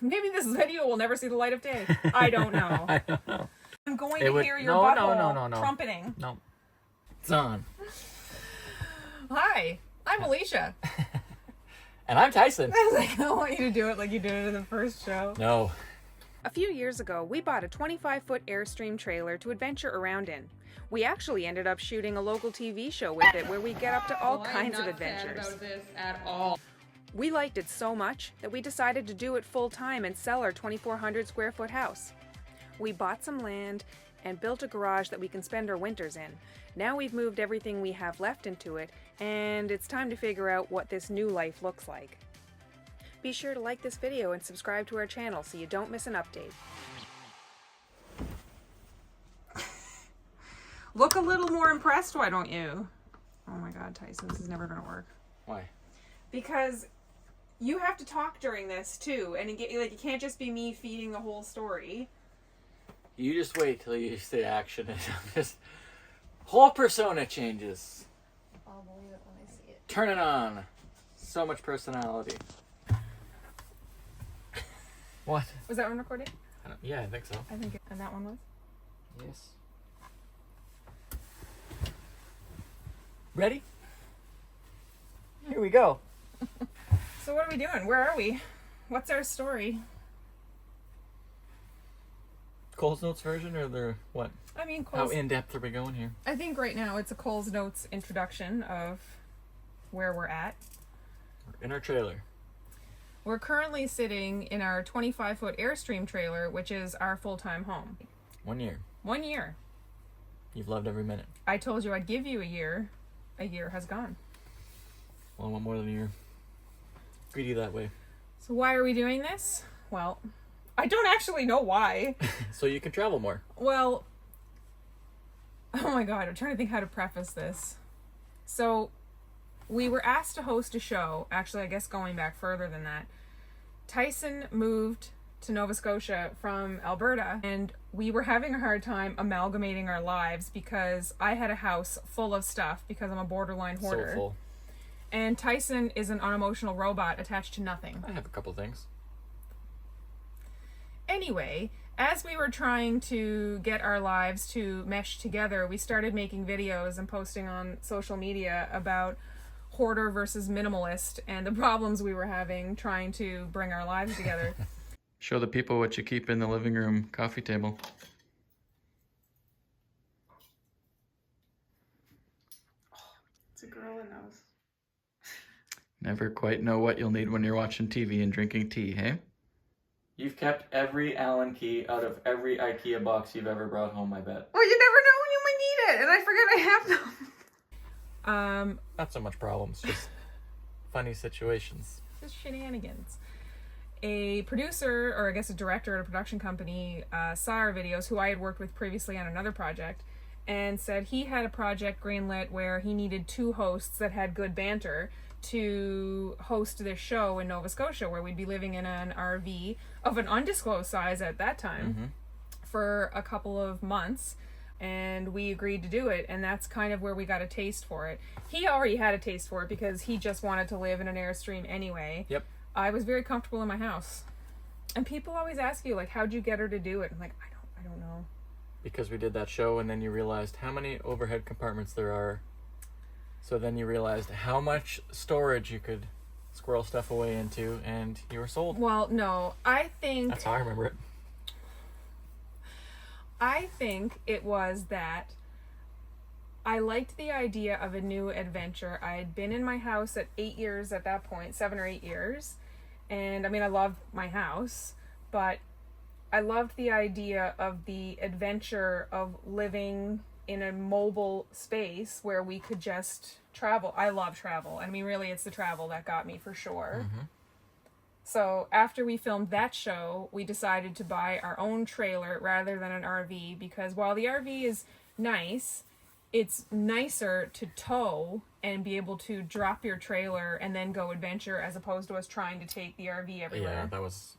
Maybe this video will never see the light of day. I don't know. I don't know. I'm going to hear your butthole trumpeting. No. It's on. Hi, I'm Alicia. And I'm Tyson. I was like, I want you to do it like you did it in the first show. No. A few years ago, we bought a 25-foot Airstream trailer to adventure around in. We actually ended up shooting a local TV show with it where we get up to all kinds of adventures. Sad about this at all. We liked it so much that we decided to do it full-time and sell our 2,400 square foot house. We bought some land and built a garage that we can spend our winters in. Now we've moved everything we have left into it, and it's time to figure out what this new life looks like. Be sure to like this video and subscribe to our channel so you don't miss an update. Look a little more impressed, why don't you? Oh my god, Tyson, this is never gonna work. Why? Because you have to talk during this too, and it can't just be me feeding the whole story. You just wait till you see action and just whole persona changes. I'll believe it when I see it. Turn it on. So much personality. What? Was that one recording? Yeah, I think so. I think and that one was? Yes. Ready? Here we go. So what are we doing? Where are we? What's our story? Cole's Notes version or the what? I mean, How in-depth are we going here? I think right now it's a Cole's Notes introduction of where we're at. We're in our trailer. We're currently sitting in our 25-foot Airstream trailer, which is our full-time home. 1 year. 1 year. You've loved every minute. I told you I'd give you a year. A year has gone. Well, I want more than a year. Greedy that way. So why are we doing this? Well, I don't actually know why. So you can travel more. Well, oh my god, I'm trying to think how to preface this. So, we were asked to host a show, actually I guess going back further than that. Tyson moved to Nova Scotia from Alberta, and we were having a hard time amalgamating our lives because I had a house full of stuff because I'm a borderline hoarder. So full. And Tyson is an unemotional robot attached to nothing. I have a couple things. Anyway, as we were trying to get our lives to mesh together, we started making videos and posting on social media about hoarder versus minimalist and the problems we were having trying to bring our lives together. Show the people what you keep in the living room coffee table. It's a gorilla nose. Never quite know what you'll need when you're watching TV and drinking tea, hey? You've kept every Allen key out of every IKEA box you've ever brought home, I bet. Well, you never know when you might need it, and I forget I have them. Not so much problems, just funny situations. Just shenanigans. A producer, or I guess a director at a production company, saw our videos, who I had worked with previously on another project, and said he had a project greenlit where he needed 2 hosts that had good banter to host this show in Nova Scotia, where we'd be living in an RV of an undisclosed size at that time for a couple of months, and we agreed to do it, and that's kind of where we got a taste for it. He already had a taste for it because he just wanted to live in an Airstream anyway. Yep. I was very comfortable in my house. And people always ask you, like, how'd you get her to do it? I'm like, I don't know. Because we did that show, and then you realized how many overhead compartments there are. So then you realized how much storage you could squirrel stuff away into, and you were sold. Well, no, I think... That's how I remember it. I think it was that I liked the idea of a new adventure. I had been in my house at 8 years at that point, 7 or 8 years. And I mean, I loved my house, but I loved the idea of the adventure of living in a mobile space where we could just travel. I love travel. I mean, really, it's the travel that got me for sure. So after we filmed that show, we decided to buy our own trailer rather than an RV, because while the RV is nice, it's nicer to tow and be able to drop your trailer and then go adventure, as opposed to us trying to take the RV everywhere. Yeah, that was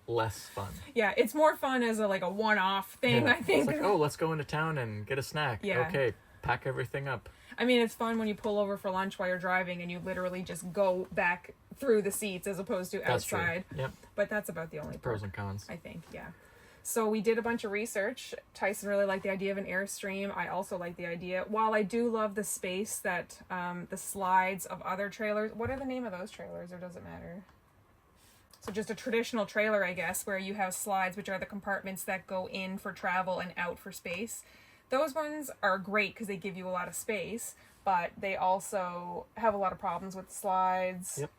less fun. Yeah, it's more fun as a one-off thing, Yeah. I think. It's like, oh, let's go into town and get a snack. Yeah. Okay, pack everything up. I mean, it's fun when you pull over for lunch while you're driving and you literally just go back through the seats as opposed to That's outside. True. Yep. But that's about the only Pros and cons. I think, yeah. So we did a bunch of research. Tyson really liked the idea of an Airstream. I also like the idea. While I do love the space that the slides of other trailers. What are the name of those trailers, or does it matter? So just a traditional trailer, I guess, where you have slides, which are the compartments that go in for travel and out for space. Those ones are great because they give you a lot of space, but they also have a lot of problems with the slides. Yep.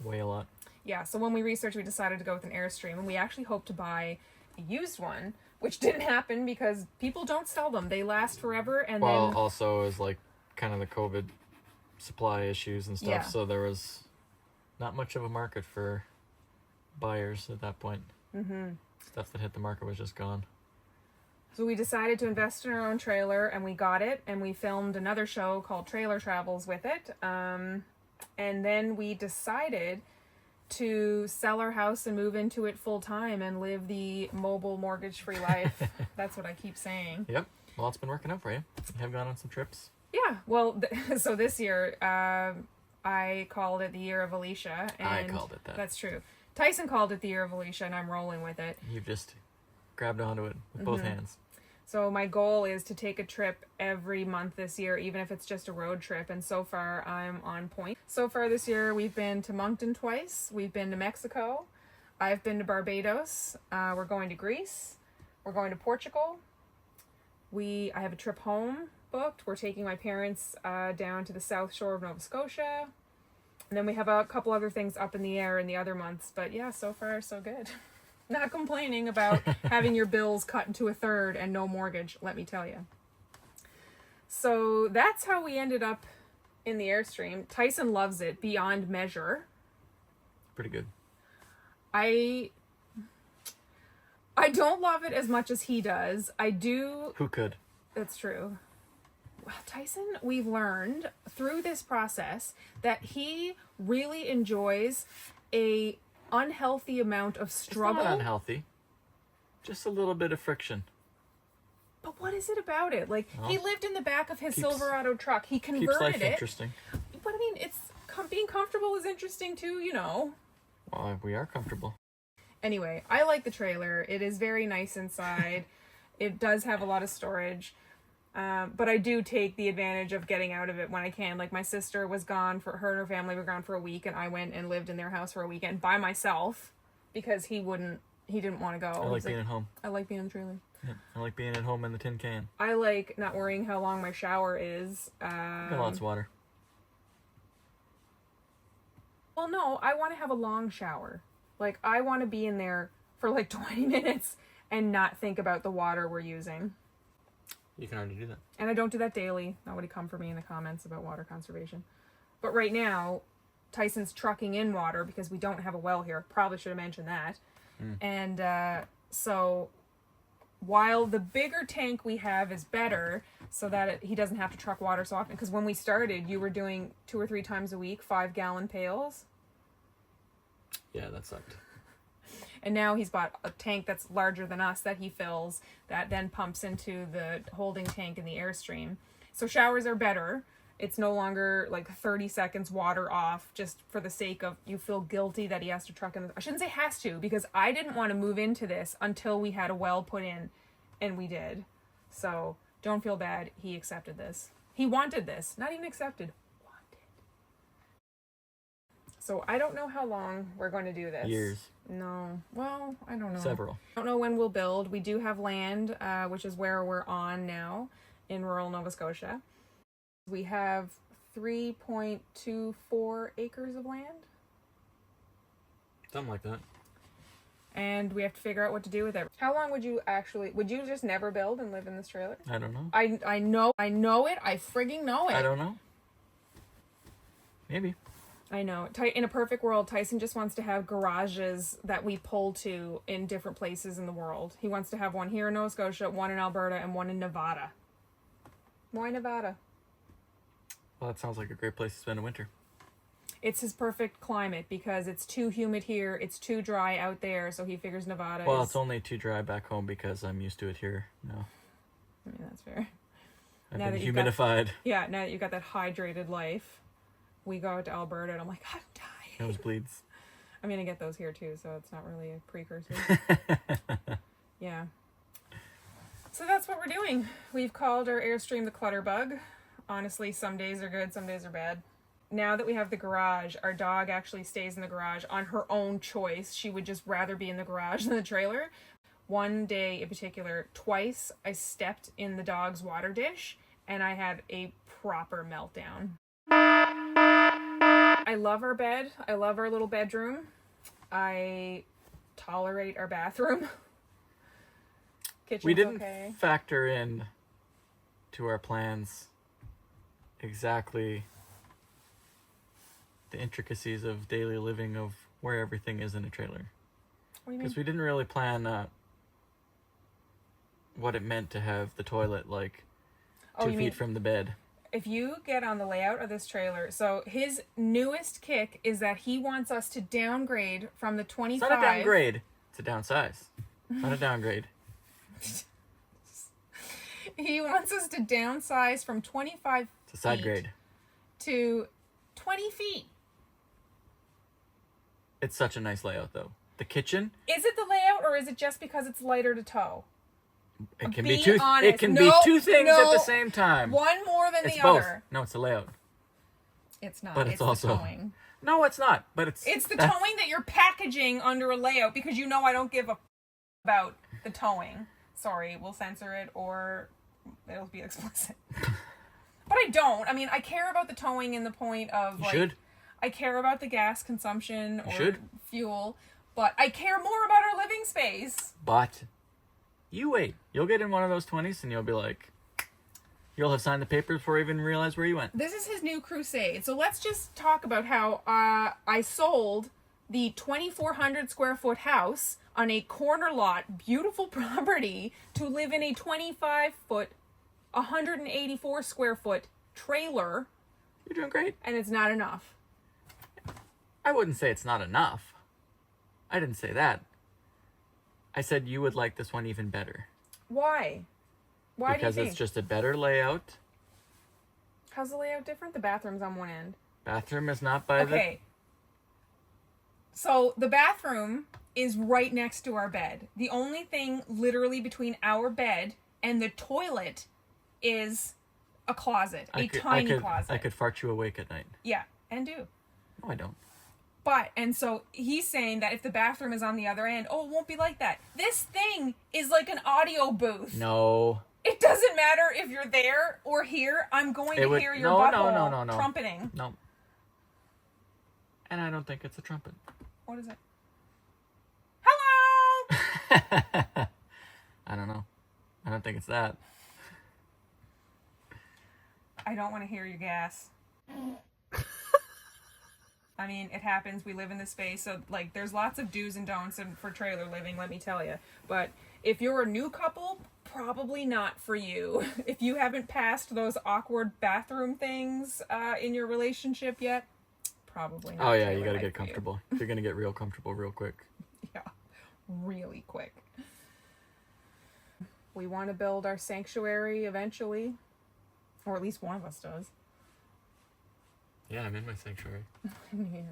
Weigh a lot. Yeah, so when we researched, we decided to go with an Airstream, and we actually hoped to buy a used one, which didn't happen because people don't sell them. They last forever, and well, then... also is like kind of the COVID supply issues and stuff, Yeah. so there was not much of a market for buyers at that point. Mm-hmm. Stuff that hit the market was just gone. So we decided to invest in our own trailer, and we got it, and we filmed another show called Trailer Travels with it. And then we decided to sell our house and move into it full time and live the mobile mortgage-free life. That's what I keep saying. Yep. Well, it's been working out for you. You have gone on some trips. Yeah. Well, so this year, I called it the year of Alicia. And I called it that. That's true. Tyson called it the year of Alicia, and I'm rolling with it. You've just grabbed onto it with both hands. So my goal is to take a trip every month this year, even if it's just a road trip. And so far, I'm on point. So far this year, we've been to Moncton twice. We've been to Mexico. I've been to Barbados. We're going to Greece. We're going to Portugal. I have a trip home booked. We're taking my parents down to the south shore of Nova Scotia. And then we have a couple other things up in the air in the other months. But yeah, so far, so good. Not complaining about having your bills cut into a third and no mortgage, let me tell you. So that's how we ended up in the Airstream. Tyson loves it beyond measure. Pretty good. I don't love it as much as he does. I do. Who could? That's true. Well, Tyson, we've learned through this process that he really enjoys a unhealthy amount of struggle. It's not unhealthy. Just a little bit of friction. But what is it about it? Like, well, he lived in the back of his Silverado truck. He converted keeps life it. Interesting. But I mean, being comfortable is interesting too, you know. Well, we are comfortable. Anyway, I like the trailer. It is very nice inside. It does have a lot of storage. But I do take the advantage of getting out of it when I can. Like, my sister was gone, her and her family were gone for a week, and I went and lived in their house for a weekend by myself because he didn't want to go. I like being at home. I like being in the trailer. Yeah, I like being at home in the tin can. I like not worrying how long my shower is. Got lots of water. Well, no, I want to have a long shower. Like, I want to be in there for like 20 minutes and not think about the water we're using. You can already do that. And I don't do that daily. Nobody come for me in the comments about water conservation. But right now, Tyson's trucking in water because we don't have a well here. Probably should have mentioned that. And so while the bigger tank we have is better so that he doesn't have to truck water so often. Because when we started, you were doing 2 or 3 times a week, 5-gallon pails. Yeah, that sucked. And now he's bought a tank that's larger than us that he fills, that then pumps into the holding tank in the Airstream. So showers are better. It's no longer like 30 seconds water off just for the sake of you feel guilty that he has to truck in. I shouldn't say has to, because I didn't want to move into this until we had a well put in, and we did. So don't feel bad. He accepted this. He wanted this. Not even accepted. So I don't know how long we're going to do this. Years. No. Well, I don't know. Several. I don't know when we'll build. We do have land, which is where we're on in rural Nova Scotia. We have 3.24 acres of land. Something like that. And we have to figure out what to do with it. How long would you just never build and live in this trailer? I don't know. I know it. I frigging know it. I don't know. Maybe. I know. In a perfect world, Tyson just wants to have garages that we pull to in different places in the world. He wants to have one here in Nova Scotia, one in Alberta, and one in Nevada. Why Nevada? Well, that sounds like a great place to spend a winter. It's his perfect climate because it's too humid here, it's too dry out there, so he figures Nevada Well, it's only too dry back home because I'm used to it here. No. I mean, that's fair. I've Now been that you've got- humidified. Yeah, now that you got that hydrated life, we go out to Alberta and I'm like, I'm dying. Nosebleeds. I'm gonna get those here too, so it's not really a precursor. Yeah. So that's what we're doing. We've called our Airstream the Clutterbug. Honestly, some days are good, some days are bad. Now that we have the garage, our dog actually stays in the garage on her own choice. She would just rather be in the garage than the trailer. One day in particular, twice I stepped in the dog's water dish and I had a proper meltdown. I love our bed. I love our little bedroom. I tolerate our bathroom. Kitchen's We didn't okay. factor in to our plans exactly the intricacies of daily living of where everything is in a trailer. What do you mean? Because we didn't really plan what it meant to have the toilet like 2 feet from the bed. If you get on the layout of this trailer, so his newest kick is that he wants us to downgrade from the 25. It's not a downgrade. It's a downsize. Not a downgrade. He wants us to downsize from 25 It's a side feet grade. to 20 feet. It's such a nice layout, though. The kitchen. Is it the layout or is it just because it's lighter to tow? It can Be be two. honest. It can No, be two things no. at the same time. One more than It's the both. other. No, it's the layout. It's not. But it's also- the towing. No, it's not. But it's. It's the towing that you're packaging under a layout because you know I don't give a about the towing. Sorry, we'll censor it or it'll be explicit. But I don't. I mean, I care about the towing in the point of You like should. I care about the gas consumption or should. fuel, but I care more about our living space. But you wait. You'll get in one of those 20s and you'll be like, you'll have signed the papers before you even realize where you went. This is his new crusade. So let's just talk about how I sold the 2,400 square foot house on a corner lot, beautiful property, to live in a 25 foot, 184 square foot trailer, You're doing great. and it's not enough. I wouldn't say it's not enough. I didn't say that. I said you would like this one even better. Why? Why Because do you think? it's just a better layout. How's the layout different? The bathroom's on one end. Bathroom is not by Okay. So the bathroom is right next to our bed. The only thing literally between our bed and the toilet is a closet, a tiny closet. I could fart you awake at night. Yeah, and do. No, I don't. But, and so he's saying that if the bathroom is on the other end, oh, it won't be like that. This thing is like an audio booth. No. It doesn't matter if you're there or here. I'm going to hear your butthole no. trumpeting. No. And I don't think it's a trumpet. What is it? Hello! I don't know. I don't think it's that. I don't want to hear your gas. I mean, it happens. We live in this space, so like, there's lots of do's and don'ts for trailer living. Let me tell you. But if you're a new couple, probably not for you. If you haven't passed those awkward bathroom things in your relationship yet, probably not. Oh yeah, trailer you gotta life get for you. comfortable. You're gonna get real comfortable real quick. Yeah, really quick. We want to build our sanctuary eventually, or at least one of us does. Yeah, I'm in my sanctuary. Yeah.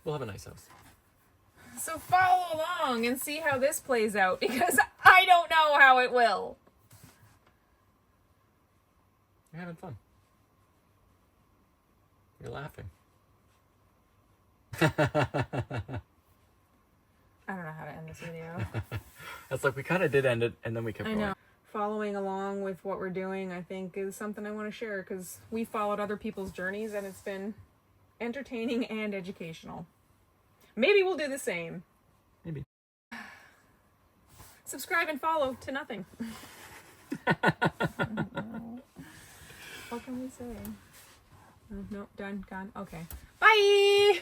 We'll have a nice house. So follow along and see how this plays out, because I don't know how it will. You're having fun. You're laughing. I don't know how to end this video. That's like we kind of did end it, and then we kept I going. know. Following along with what we're doing, I think, is something I want to share, because we followed other people's journeys and it's been entertaining and educational. Maybe we'll do the same. Maybe. Subscribe and follow to nothing. What can we say? No, done, gone. Okay. Bye!